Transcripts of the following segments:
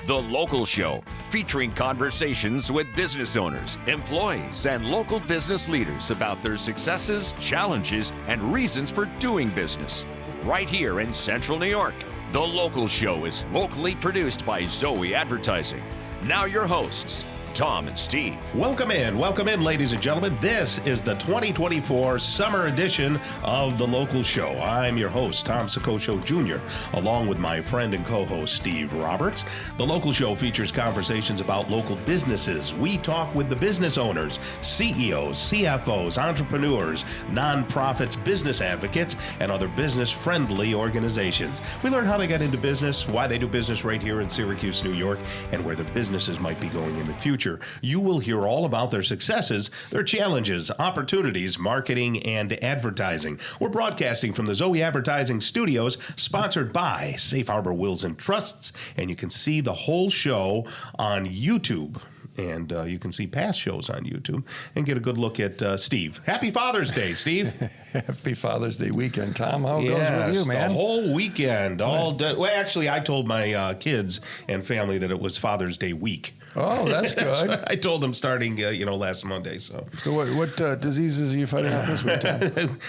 The Local Show, featuring conversations with business owners, employees, and local business leaders about their successes, challenges, and reasons for doing business. Right here in Central New York. The Local Show is locally produced by Zoey Advertising. Now your hosts, Tom and Steve. Welcome in, ladies and gentlemen. This is the 2024 summer edition of The Local Show. I'm your host, Tom Soccocio Jr., along with my friend and co-host, Steve Roberts. The Local Show features conversations about local businesses. We talk with the business owners, CEOs, CFOs, entrepreneurs, nonprofits, business advocates, and other business-friendly organizations. We learn how they got into business, why they do business right here in Syracuse, New York, and where their businesses might be going in the future. You will hear all about their successes, their challenges, opportunities, marketing, and advertising. We're broadcasting from the Zoey Advertising Studios, sponsored by Safe Harbor Wills and Trusts, and you can see the whole show on YouTube. And you can see past shows on YouTube and get a good look at Steve. Happy Father's Day, Steve. Happy Father's Day weekend, Tom. How it goes with you, man? The whole weekend, all day. Well, actually, I told my kids and family that it was Father's Day week. Oh, that's good. I told them starting, last Monday. So what diseases are you fighting off this week, Tom?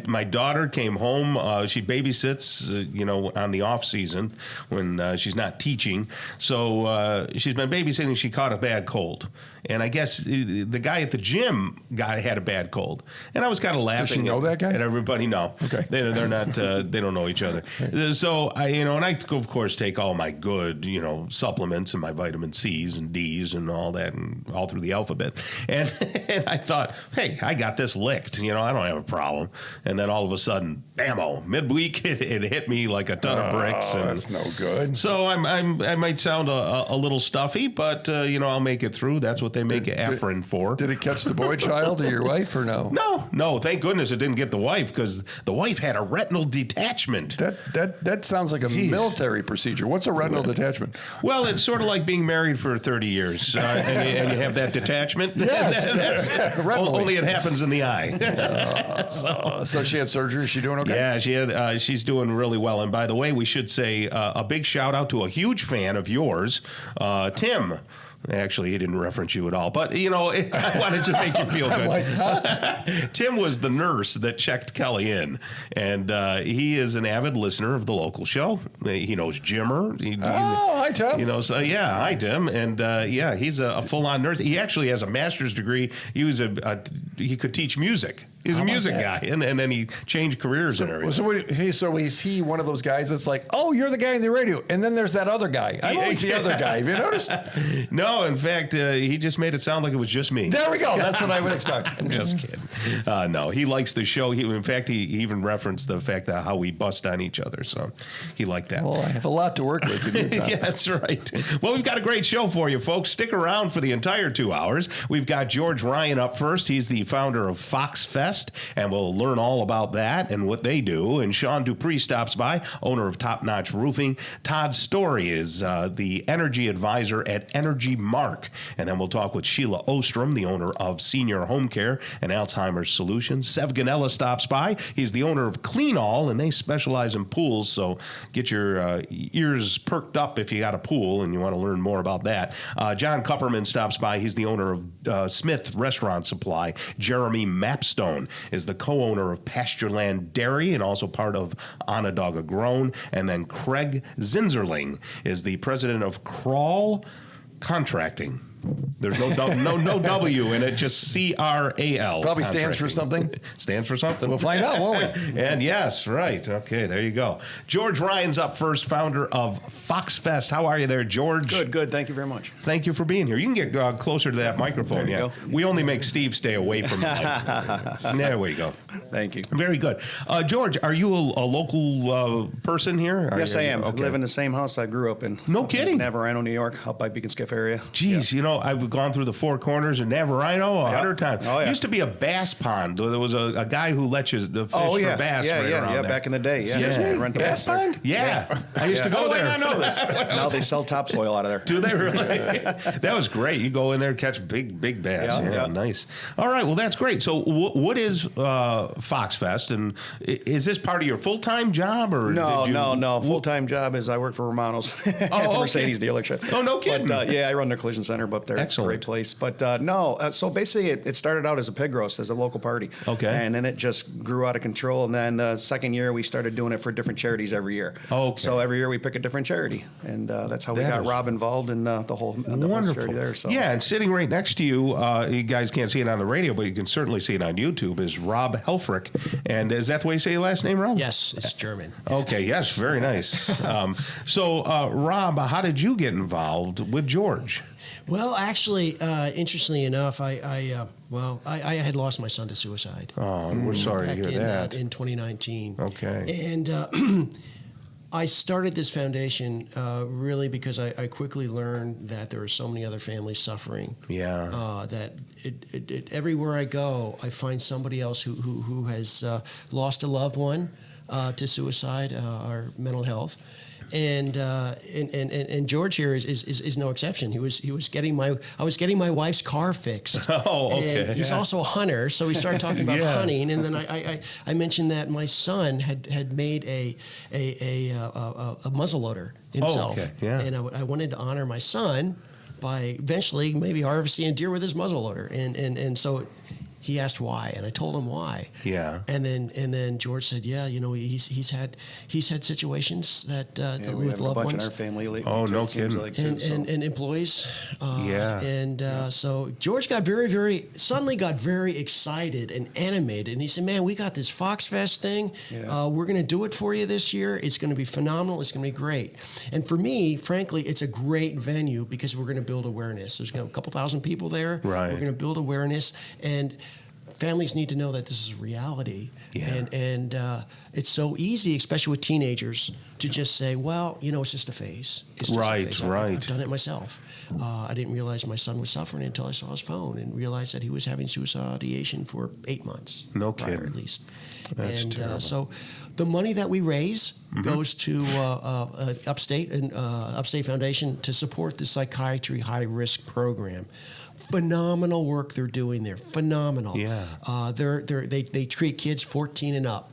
My daughter came home. She babysits, on the off season when she's not teaching. So she's been babysitting. She caught a bad cold, and I guess the guy at the gym had a bad cold, and I was kind of laughing. Does she know that guy? And everybody, no. Okay. They're not. They don't know each other. So and I of course take all my good, supplements and my vitamin C's and D's and all that, and all through the alphabet. And I thought, hey, I got this licked. I don't have a problem. And then all of a sudden, bammo, midweek, it hit me like a ton of bricks. And that's no good. So I might sound a little stuffy, but I'll make it through. That's what they make Afrin for. Did it catch the boy child or your wife or no? No. Thank goodness it didn't get the wife, because the wife had a retinal detachment. That sounds like a military procedure. What's a retinal detachment? Well, it's sort of like being married for 30 years and you have that detachment. Yes. Only it happens in the eye. So she had surgery. Is she doing okay? Yeah, she's doing really well. And by the way, we should say a big shout out to a huge fan of yours, Tim. Actually, he didn't reference you at all, but I wanted to make you feel good. Tim was the nurse that checked Kelly in, and he is an avid listener of The Local Show. He knows Jimmer. Hi, Tim. Hi, Tim. And he's a full-on nurse. He actually has a master's degree. He could teach music. He's a music guy, and then he changed careers and everything. So is he one of those guys that's like, oh, you're the guy in the radio, and then there's that other guy. I'm always the other guy. Have you noticed? No, in fact, he just made it sound like it was just me. There we go. That's what I would expect. I'm just kidding. No, he likes the show. In fact, he even referenced the fact that how we bust on each other, so he liked that. Well, I have a lot to work with. Yeah, that's right. Well, we've got a great show for you, folks. Stick around for the entire 2 hours. We've got George Ryan up first. He's the founder of Fox Fest, and we'll learn all about that and what they do. And Sean Dupree stops by, owner of Top Notch Roofing. Todd Story is the energy advisor at Energy Mark. And then we'll talk with Sheila Ostrom, the owner of Senior Home Care and Alzheimer's Solutions. Sev Ganella stops by. He's the owner of Clean All, and they specialize in pools, so get your ears perked up if you got a pool and you want to learn more about that. John Kupperman stops by. He's the owner of Smith Restaurant Supply. Jeremy Mapstone is the co-owner of Pastureland Dairy and also part of Onondaga Grown. And then Craig Zinserling is the president of Crawl Contracting. There's no W in it, just CRAL. Probably stands for something. Stands for something. We'll find out, won't we? And yes, right. Okay, there you go. George Ryan's up first, founder of Fox Fest. How are you there, George? Good. Thank you very much. Thank you for being here. You can get closer to that microphone. There you go. We only make Steve stay away from the mic. There we go. Thank you. Very good. George, are you a local person here? Yes, I am. Okay. I live in the same house I grew up in. No kidding. Navarino, New York, out by Beacon Skiff area. Geez, yeah. I've gone through the Four Corners in Navarino 100 times. Oh, yeah. Used to be a bass pond. There was a guy who let you fish for bass right around there. Back in the day. Yeah. Excuse me? Rent the Bass pond? Yeah. I used to go there. I know this. Now they sell topsoil out of there. Do they really? That was great. You go in there and catch big bass. Yeah, nice. All right. Well, that's great. So what is Fox Fest? And is this part of your full-time job? Or No. Full-time job is I work for Romano's at the Mercedes dealership. Oh, no kidding. But, I run their collision center up there. It's a great place. But so basically it started out as a pig roast, as a local party. Okay. And then it just grew out of control. And then the second year we started doing it for different charities every year. Okay. So every year we pick a different charity. And that's how we got Rob involved in the whole charity there. So. Yeah, and sitting right next to you, you guys can't see it on the radio, but you can certainly see it on YouTube, is Rob Helfrich. And is that the way you say your last name, Rob? Yes, it's German. Okay, yes, very nice. So, Rob, how did you get involved with George? Well, actually, interestingly enough, I had lost my son to suicide. Oh, we're sorry to hear that. In 2019. Okay. And I started this foundation really because I quickly learned that there are so many other families suffering. Yeah. That everywhere I go, I find somebody else who has lost a loved one to suicide or mental health. And George here is no exception. I was getting my wife's car fixed. Oh, okay. And he's also a hunter, so we started talking about hunting. And then I mentioned that my son had made a muzzleloader himself. Oh, okay. Yeah. And I wanted to honor my son by eventually maybe harvesting a deer with his muzzleloader. And so he asked why, and I told him why. Yeah. And then George said, he's had situations that we with have loved a bunch ones. in our family lately. Oh, no it seems kidding. like, too, And employees. Yeah. So George got suddenly got very excited and animated. And he said, man, we got this Fox Fest thing. Yeah. We're going to do it for you this year. It's going to be phenomenal. It's going to be great. And for me, frankly, it's a great venue because we're going to build awareness. There's going to be a couple thousand people there. Right. We're going to build awareness. And families need to know that this is reality. Yeah. And it's so easy, especially with teenagers, to just say, well, it's just a phase. It's just Right, a phase. right. I've done it myself. I didn't realize my son was suffering until I saw his phone and realized that he was having suicidal ideation for 8 months. No prior, kidding. at least. That's terrible. So the money that we raise goes to Upstate Foundation to support the psychiatry high-risk program. Phenomenal work they're doing there. Phenomenal. Yeah. They treat kids 14 and up,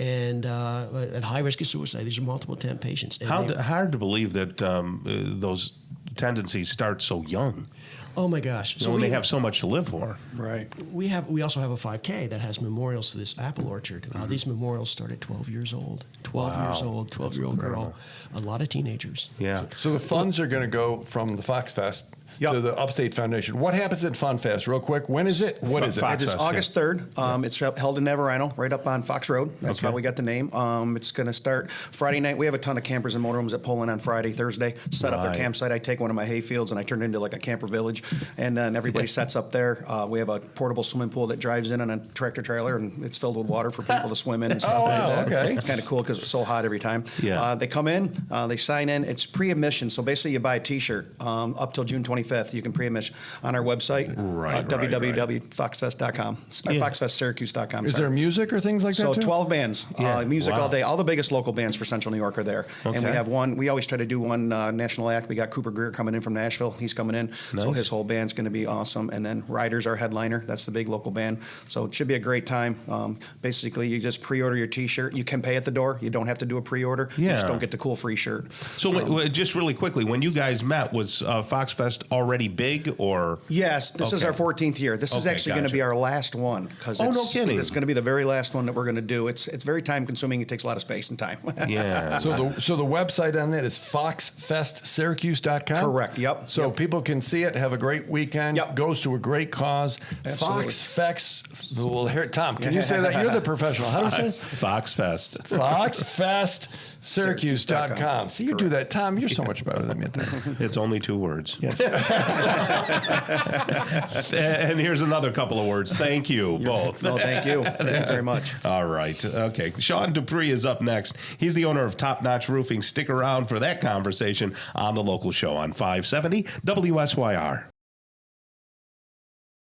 and at high risk of suicide. These are multiple attempt patients. And Hard to believe that those tendencies start so young. Oh my gosh! So when they have so much to live for. Right. We also have a 5K that has memorials to this apple orchard. These memorials start at 12 years old. 12-year-old girl. A lot of teenagers. Yeah. So the funds are going to go from the Fox Fest to the Upstate Foundation. What happens at Fun Fest, real quick? When is it? What is it? It is August 3rd. It's held in Navarino, right up on Fox Road. That's how we got the name. It's going to start Friday night. We have a ton of campers and motorhomes that pull in on Friday, Thursday, set up their campsite. I take one of my hay fields and I turn it into like a camper village, and then everybody sets up there. We have a portable swimming pool that drives in on a tractor trailer, and it's filled with water for people to swim in and stuff like that. Okay. It's kind of cool because it's so hot every time. Yeah. They come in, they sign in. It's pre-admission, so basically you buy a T-shirt up till June 25th. You can pre-admission on our website, www.foxfest.com, foxfestsyracuse.com. Is there music or things like that So too? 12 bands, music all day. All the biggest local bands for Central New York are there. Okay. And we have one, we always try to do one national act. We got Cooper Greer coming in from Nashville. He's coming in. Nice. So his whole band's going to be awesome. And then Riders, our headliner. That's the big local band. So it should be a great time. Basically, you just pre-order your T-shirt. You can pay at the door. You don't have to do a pre-order. You just don't get the cool free shirt. So just really quickly, when you guys met, was Fox Fest already big or? Yes, this is our 14th year. This is actually going to be our last one because no kidding. It's going to be the very last one that we're going to do. It's very time consuming. It takes a lot of space and time. Yeah. So the website on that is foxfestsyracuse.com? Correct. Yep. So people can see it, have a great weekend. Yep. Goes to a great cause. Absolutely. Well, here, Tom, can you say that? You're the professional. How do you say? Fox Fest. Foxfestsyracuse.com. See, you do that. Tom, you're so much better than me at that. It's only 2 words. Yes. And here's another couple of words. Thank you, both. No, thank you. Thank you very much. All right. Okay. Sean Dupree is up next. He's the owner of Top Notch Roofing. Stick around for that conversation on the local show on 570 WSYR.